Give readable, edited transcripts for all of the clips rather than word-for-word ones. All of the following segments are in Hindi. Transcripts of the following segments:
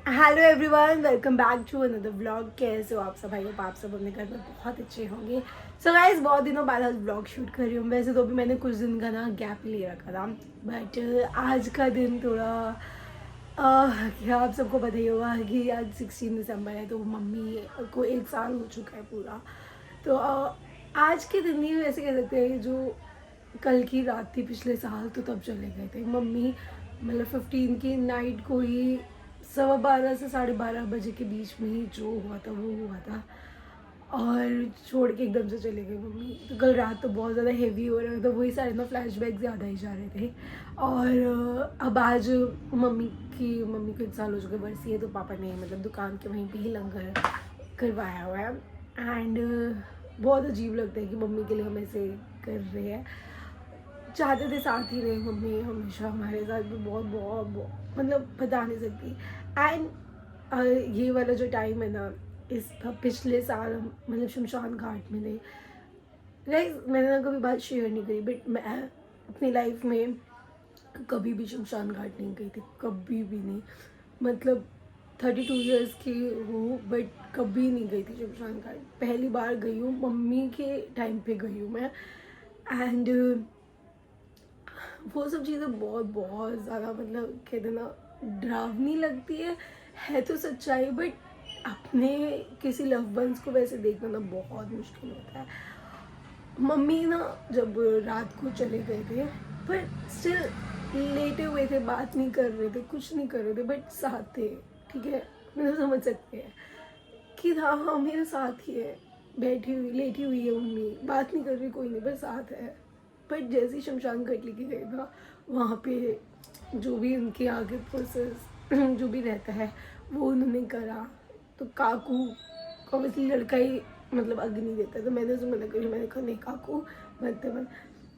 Hello everyone, welcome back to another vlog. कैसे हो आप सब? भाई होप आप सब अपने घर में बहुत अच्छे होंगे। सो गाइस, बहुत दिनों बाद आज व्लॉग शूट कर रही हूँ। वैसे तो अभी मैंने कुछ दिन का ना गैप ले रखा था, बट आज का दिन थोड़ा क्या आप सबको पता ही होगा कि आज 16 दिसंबर है, तो मम्मी को 1 साल हो चुका है पूरा। तो आज के दिन ही वैसे कह सकते हैं जो कल की रात थी पिछले साल, तो तब चले गए थे मम्मी। मतलब 15 की नाइट को ही 12:15 से 12:30 बजे के बीच में ही जो हुआ था वो हुआ था, और छोड़ के एकदम से चले गए मम्मी। तो कल रात तो बहुत ज़्यादा हेवी हो रहा था, वही सारे ना फ्लैशबैक ज़्यादा ही जा रहे थे। और अब आज मम्मी को 1 साल हो चुके बरसी है, तो पापा ने मतलब दुकान के वहीं पे ही लंगर करवाया हुआ है। एंड बहुत अजीब लगता है कि मम्मी के लिए हम ऐसे कर रहे हैं। चाहते थे साथ ही रहे मम्मी हमेशा हमारे साथ, भी बहुत बहुत बहुत मतलब बता नहीं सकती। एंड ये वाला जो टाइम है ना, इस पिछले साल मतलब शमशान घाट में थे। गाइस, मैंने ना कभी बात शेयर नहीं करी, बट मैं अपनी लाइफ में कभी भी शमशान घाट नहीं गई थी, कभी भी नहीं। मतलब 32 ईयर्स की हूँ, बट कभी नहीं गई थी शमशान घाट। पहली बार गई हूँ, मम्मी के टाइम पे गई हूँ मैं। एंड वो सब चीज़ें बहुत बहुत ज़्यादा मतलब कहते ना डरावनी लगती है तो सच्चाई, बट अपने किसी लव वंस को वैसे देखना ना बहुत मुश्किल होता है। मम्मी ना जब रात को चले गए थे, पर स्टिल लेटे हुए थे, बात नहीं कर रहे थे, कुछ नहीं कर रहे थे, बट साथ थे। ठीक है, मतलब समझ सकते हैं कि हाँ मेरे साथ ही है, बैठी हुई लेटी हुई है मम्मी, बात नहीं कर रही, कोई नहीं, पर साथ है। बट जैसे ही शमशान घाट लेके गए था, वहाँ पे जो भी उनके आगे प्रोसेस जो भी रहता है वो उन्होंने करा। तो काकू ऑब्वियसली लड़का ही मतलब अग्नि देता है, तो मैंने उसे मना करी, मैंने कहा नहीं काकू मत मत।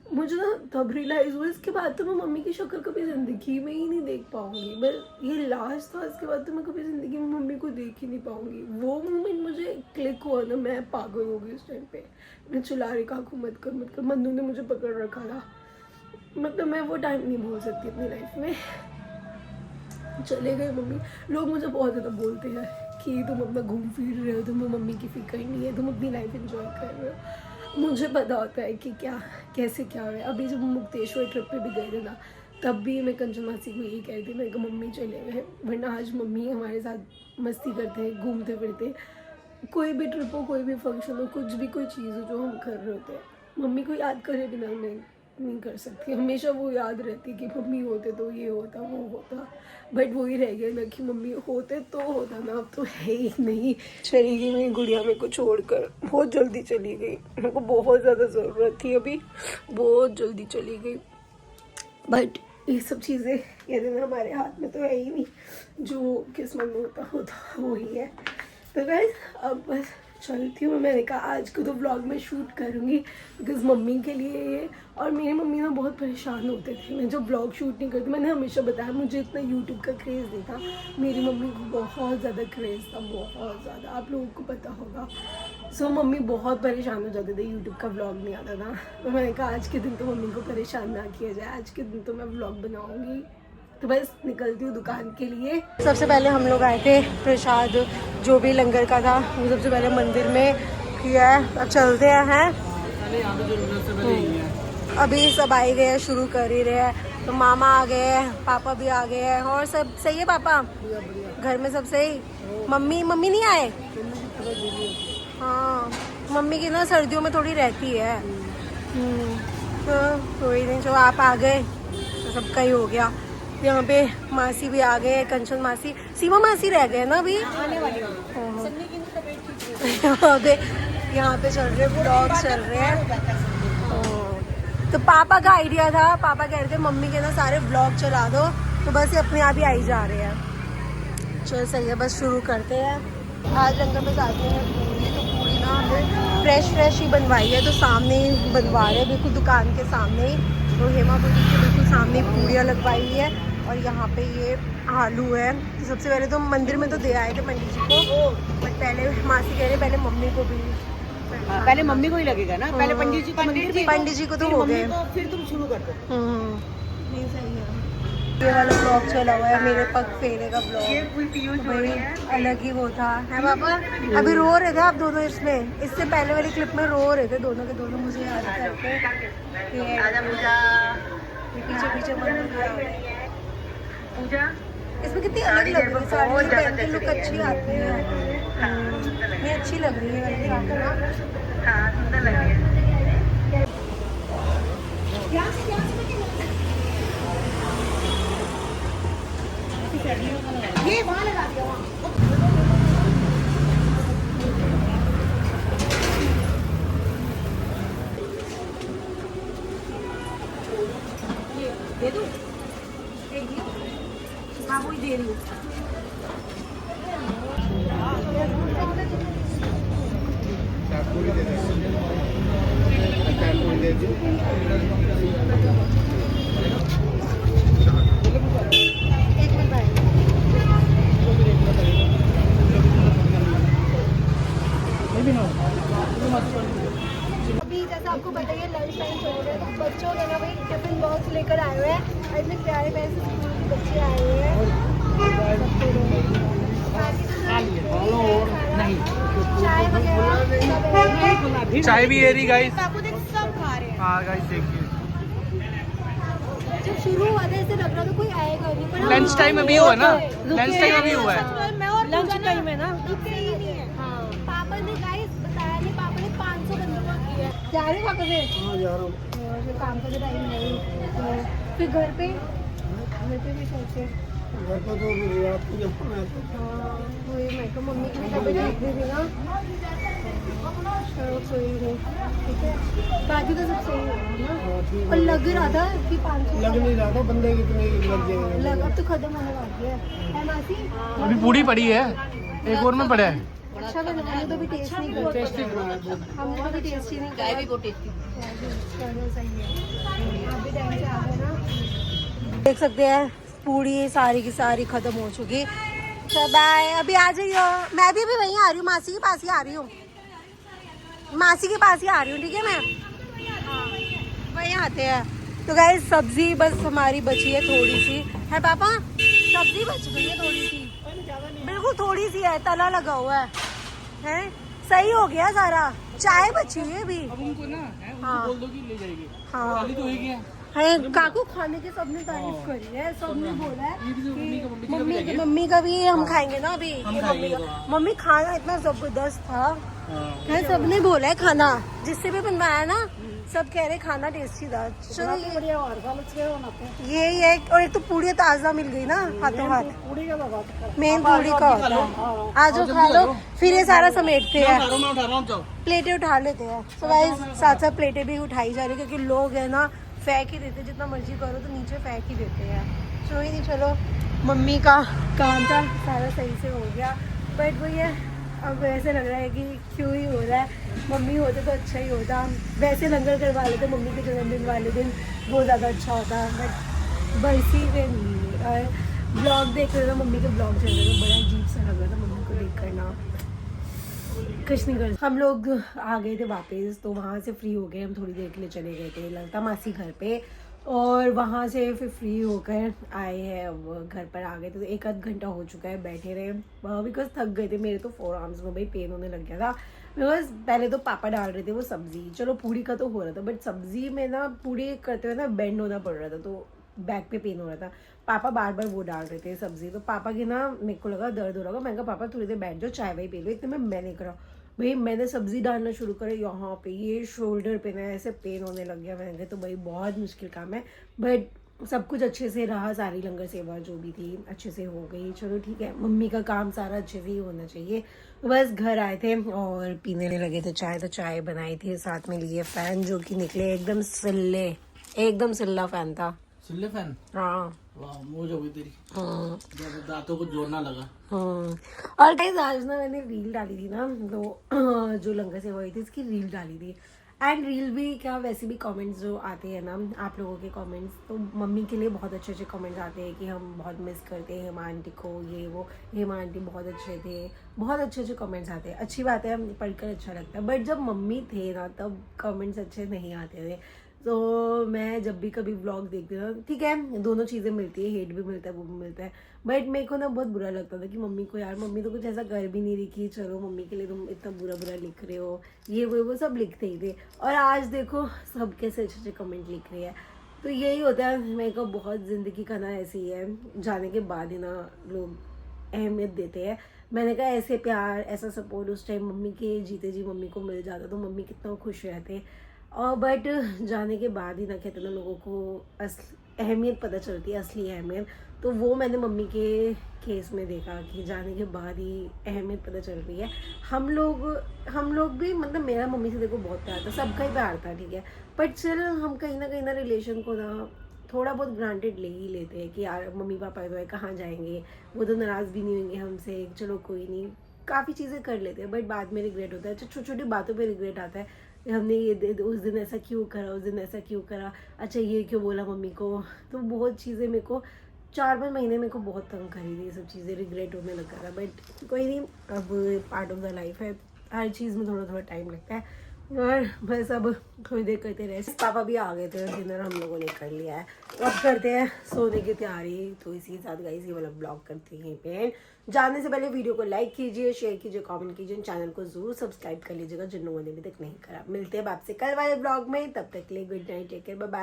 मुझे ना तब रियलाइज़ हुआ, इसके बाद तो मैं मम्मी की शक्ल कभी ज़िंदगी में ही नहीं देख पाऊँगी। बस ये लास्ट था, इसके बाद तो मैं कभी ज़िंदगी में मम्मी को देख ही नहीं पाऊँगी। वो मोमेंट मुझे क्लिक हुआ ना, मैं पागल हो गई उस टाइम पे। मैं चिल्ला रही काकू मत कर, मन्नू ने मुझे पकड़ रखा था। मतलब मैं वो टाइम नहीं भूल सकती अपनी लाइफ में। चले गए मम्मी। लोग मुझे बहुत ज़्यादा बोलते हैं कि तुम अपना घूम फिर रहे हो, तुम्हें मम्मी की फिक्र नहीं है, तुम अपनी लाइफ एंजॉय कर रहे हो। मुझे पता होता है कि क्या कैसे क्या है। अभी जब मुक्तेश्वर ट्रिप पे भी गए थे ना, तब भी मैं कंचन मासी को यही कह रही थी, मैं कि मम्मी चले गए, वरना आज मम्मी हमारे साथ मस्ती करते घूमते फिरते। कोई भी ट्रिप हो, कोई भी फंक्शन हो, कुछ भी कोई चीज़ हो जो हम कर रहे होते हैं, मम्मी को याद करे बिना मैं नहीं कर सकती। हमेशा वो याद रहती कि मम्मी होते तो ये होता वो होता, बट वही रह गया ना कि मम्मी होते तो होता ना, अब तो है ही नहीं। चली गई मेरी गुड़िया मेरे को छोड़कर, बहुत जल्दी चली गई। मेरे को बहुत ज़्यादा ज़रूरत थी अभी, बहुत जल्दी चली गई। बट ये सब चीज़ें कहते ना हमारे हाथ में तो है ही नहीं, जो किस्मत में होता होता वही है। तो गाइस, अब बस चलती हूँ। मैंने कहा आज को तो व्लॉग में शूट करूँगी, बिकॉज मम्मी के लिए ये। और मेरी मम्मी ना बहुत परेशान होते थे मैं जब व्लॉग शूट नहीं करती। मैंने हमेशा बताया मुझे इतना यूट्यूब का क्रेज़ नहीं था, मेरी मम्मी को बहुत ज़्यादा क्रेज़ था, बहुत ज़्यादा, आप लोगों को पता होगा। सो मम्मी बहुत परेशान हो जाते थे यूट्यूब का व्लॉग नहीं आता था। तो मैंने कहा आज के दिन तो मम्मी को परेशान ना किया जाए, आज के दिन तो मैं व्लॉग बनाऊँगी। तो बस निकलती हूँ दुकान के लिए। सबसे पहले हम लोग आए थे प्रसाद जो भी लंगर का था वो सबसे पहले मंदिर में किया है। अब चलते हैं। अभी सब आए गए हैं, शुरू कर ही रहे हैं। तो मामा आ गए हैं, पापा भी आ गए हैं, और सब सही है पापा? घर में सब सही? मम्मी नहीं आए? हाँ, मम्मी की ना सर्दियों में थोड़ी रहती है। तो कोई नहीं, जो आप आ गए तो सबका ही हो गया। यहाँ पे मासी भी आ गए, कंचन मासी, सीमा मासी रह गए ना अभी, आने वाली। यहाँ पे चल रहे ब्लॉग चल रहे हैं। तो पापा का आइडिया था, पापा कह रहे थे मम्मी के ना सारे ब्लॉग चला दो, तो बस ये अपने आप ही आई जा रहे हैं। चलो सही है, बस शुरू करते हैं। आज लंगर में जाते हैं पूरी, तो पूरी ना हमने फ्रेश ही बनवाई है, तो सामने ही बनवा रहे हैं, बिल्कुल दुकान के सामने ही। तो हेमा बुटीक के बिल्कुल सामने पूरियाँ लगवाई हुई है, और यहाँ पे ये आलू है। तो सबसे पहले तो मंदिर में तो दे आए थे पंडित जी को, बट पहले मासी कह रहे पहले मम्मी को भी। पहले मम्मी को ही लगेगा ना, पहले पंडित जी को तो हो गए, फिर तुम शुरू कर दो। नहीं सही है। ये वाला ब्लॉग चला हुआ है मेरे पग फेरे का ब्लॉग, भाई अलग ही वो था है पापा। अभी रो रहे थे आप दोनों इसमें, इससे पहले वाली क्लिप में रो रहे थे दोनों के दोनों, मुझे याद करके पीछे पीछे पूजा। इसमें कितनी अलग लग रही है साड़ी, पहन के लुक अच्छी आती है, ये अच्छी लग रही है। हाँ सुंदर लग रही है। ये वहाँ लगा दिया वहाँ। दे दूँ? हाँ वही दे रही हूँ। अभी जैसा आपको बताइए लंच टाइम चल रहा है, तो बच्चों ने ना भाई टिफिन बॉक्स लेकर आए हुए हैं, इतने प्यारे प्यारे से स्कूल के बच्चे आए हुए हैं। चाय वगैरह, चाय भी है रही गाइस। सब खा रहे हैं। हाँ गाइस देखिए, जब शुरू हुआ था ऐसे लग रहा था कोई आएगा नहीं, पर लंच टाइम अभी हुआ ना, लंच टाइम अभी हुआ है। मैं और लंच टाइम है ना, रुकते ही नहीं है। हाँ पापा ने गाइस बताया नहीं, पापा ने 500 बंदों का किया। जा रहे पापा से? हाँ जा रहा हूँ। फिर काम का टाइम नहीं, तो फिर घर पे भी सोचे घर पर तो वही मैं तो मम्मी की भी तबीयत ठीक नहीं थी ना, सोई नहीं। ठीक है बाकी तो सब सही है ना, और लग रहा था कि 500 लग नहीं रहा था, बंदे कितने लग गए लग, अब तो खत्म होने वाली है मासी। अभी पूरी पड़ी है, एक और में पड़ा है। अच्छा बना, हमने तो भी टेस्ट नहीं किया, हमने तो भी टेस्ट ही नहीं किया। भी बहुत टेस्टी सही है। आप भी टाइम से आ गए ना, देख सकते हैं पूरी सारी की सारी खत्म हो चुकी। तो बाय, अभी आ जाइयो, मैं भी अभी वहीं आ रही हूँ, मासी के पास ही आ रही हूँ, मासी के पास ही आ रही हूँ। ठीक है मैं वहीं आते हैं। तो गाइस सब्जी बस हमारी बची है थोड़ी सी, है पापा सब्जी बच गई है थोड़ी सी, बिल्कुल थोड़ी सी है, तला लगा हुआ है सही हो गया सारा। चाय बची है अभी, उनको ना हाँ बोल दो कि ले जाएगी, हाँ खाली तो होगी है। काकू खाने की सबने तारीफ करी है, सबने बोला है मम्मी का मम्मी का भी हम खाएंगे ना अभी, खाएंगे मम्मी खाना इतना जबरदस्त था है, सबने बोला है खाना, जिससे भी बनवाया ना सब कह रहे खाना टेस्टी था। चलो यही है, और एक तो पूड़ी ताज़ा मिल गई ना हाथों हाथ, मेन पूड़ी का होता है। आज खा लो, फिर ये सारा समेटते हैं, प्लेटें उठा लेते हैं। तो गाइस साथ साथ प्लेटें भी उठाई जा रही है, क्योंकि लोग है ना फेंक ही देते, जितना मर्जी करो तो नीचे फेंक ही देते हैं। कोई नहीं, चलो मम्मी का काम था सारा सही से हो गया, बट वही है अब ऐसे लग रहा है कि क्यों ही हो रहा है, मम्मी होते तो अच्छा ही होता। वैसे लंगर करवा लेते मम्मी के जन्मदिन वाले दिन, बहुत ज़्यादा अच्छा होता, बट बरसी पे नहीं। और ब्लॉग देख रहे थे, मम्मी के ब्लॉग चल रहे थे, बड़ा अजीब सा लग रहा था मम्मी को देख करना, कुछ नहीं कर। हम लोग आ गए थे वापस, तो वहाँ से फ्री हो गए, हम थोड़ी देर के लिए चले गए थे ललिता मासी घर पे, और वहाँ से फिर फ्री होकर आए हैं, अब घर पर आ गए थे। तो एक आध घंटा हो चुका है बैठे रहे, बिकॉज थक गए थे, मेरे तो 4 आर्म्स में भाई पेन होने लग गया था। बिकॉज पहले तो पापा डाल रहे थे वो सब्ज़ी, चलो पूड़ी का तो हो रहा था, बट सब्ज़ी में ना पूड़ी करते हुए ना बेंड होना पड़ रहा था, तो बैक पे पेन हो रहा था। पापा बार बार वो डाल रहे थे सब्ज़ी, तो पापा की ना मेरे को लगा दर्द हो रहा होगा, मैंने कहा पापा थोड़ी देर बैठ जाओ, चाय वाई पी लो। इतने में मैंने करा भाई, मैंने सब्ज़ी डालना शुरू करा, यहाँ पे ये शोल्डर पे ना ऐसे पेन होने लग गया। मैंने कहा तो भाई बहुत मुश्किल काम है, बट सब कुछ अच्छे से रहा, सारी लंगर सेवा जो भी थी अच्छे से हो गई। चलो ठीक है, मम्मी का काम सारा अच्छे से ही होना चाहिए। तो बस घर आए थे और पीने लगे थे चाय, तो चाय बनाई थी, साथ में लिए फ़ैन जो कि निकले एकदम सिल्ले, एकदम सिल्ला फ़ैन था। सिल्ले फैन, हाँ वाह मौज हो गई तेरी, दांतों को जोड़ना लगा। और गाइस आज ना मैंने रील डाली थी ना, तो जो लंगर सेवा हुई थी इसकी रील डाली थी, एंड रील भी क्या वैसे भी कमेंट्स जो आते हैं ना आप लोगों के कमेंट्स, तो मम्मी के लिए बहुत अच्छे अच्छे कमेंट्स आते हैं कि हम बहुत मिस करते हैं हेमा आंटी को, ये वो, हेमा आंटी बहुत अच्छे थे, बहुत अच्छे अच्छे कमेंट्स आते हैं। अच्छी बात है, पढ़कर अच्छा लगता है, बट जब मम्मी थे ना तब कमेंट्स अच्छे नहीं आते थे। तो मैं जब भी कभी व्लॉग देखती हूँ, ठीक है दोनों चीज़ें मिलती है, हेट भी मिलता है वो भी मिलता है, बट मेरे को ना बहुत बुरा लगता था कि मम्मी को, यार मम्मी तो कुछ ऐसा कर भी नहीं रही कि चलो मम्मी के लिए तुम इतना बुरा बुरा लिख रहे हो, ये वो सब लिखते ही थे। और आज देखो सब कैसे अच्छे अच्छे कमेंट लिख रही है। तो यही होता है, मेरे को बहुत ज़िंदगी का ना ऐसी ही है, जाने के बाद ही ना लोग अहमियत देते हैं। मैंने कहा ऐसे प्यार ऐसा सपोर्ट उस टाइम मम्मी के जीते जी मम्मी को मिल जाता तो मम्मी कितना खुश रहते। और बट जाने के बाद ही ना कहते ना लोगों को अहमियत पता चलती है, असली अहमियत। तो वो मैंने मम्मी के केस में देखा कि जाने के बाद ही अहमियत पता चल रही है। हम लोग भी, मतलब मेरा मम्मी से देखो बहुत प्यार था, सबका ही प्यार था, ठीक है, बट चल हम कहीं ना रिलेशन को ना थोड़ा बहुत ग्रांटेड ले ही लेते हैं कि यार मम्मी पापा जो है कहाँ जाएंगे, वो तो नाराज़ भी नहीं होंगे हमसे, चलो कोई नहीं, काफ़ी चीज़ें कर लेते हैं, बट बाद में रिग्रेट होता है। छोटी छोटी बातों पे रिग्रेट आता है, हमने ये उस दिन ऐसा क्यों करा, उस दिन ऐसा क्यों करा, अच्छा ये क्यों बोला मम्मी को। तो बहुत चीज़ें मेरे को 4-5 महीने मेरे को बहुत तंग करी थी, ये सब चीज़ें रिग्रेट होने लगा था, बट कोई नहीं, अब पार्ट ऑफ द लाइफ है, हर चीज़ में थोड़ा थोड़ा टाइम लगता है। और बस अब थोड़ी देर करते रहे, पापा भी आ गए थे, डिनर हम लोगों ने कर लिया है, तो अब करते हैं सोने की तैयारी। तो इसी के साथ गाइस ये वाला ब्लॉग करते हैं पेन। जाने से पहले वीडियो को लाइक कीजिए, शेयर कीजिए, कमेंट कीजिए, चैनल को जरूर सब्सक्राइब कर लीजिएगा जिन लोगों ने अभी तक नहीं करा। मिलते हैं आपसे कल वाले ब्लॉग में, तब तक के लिए good night, take care, bye bye.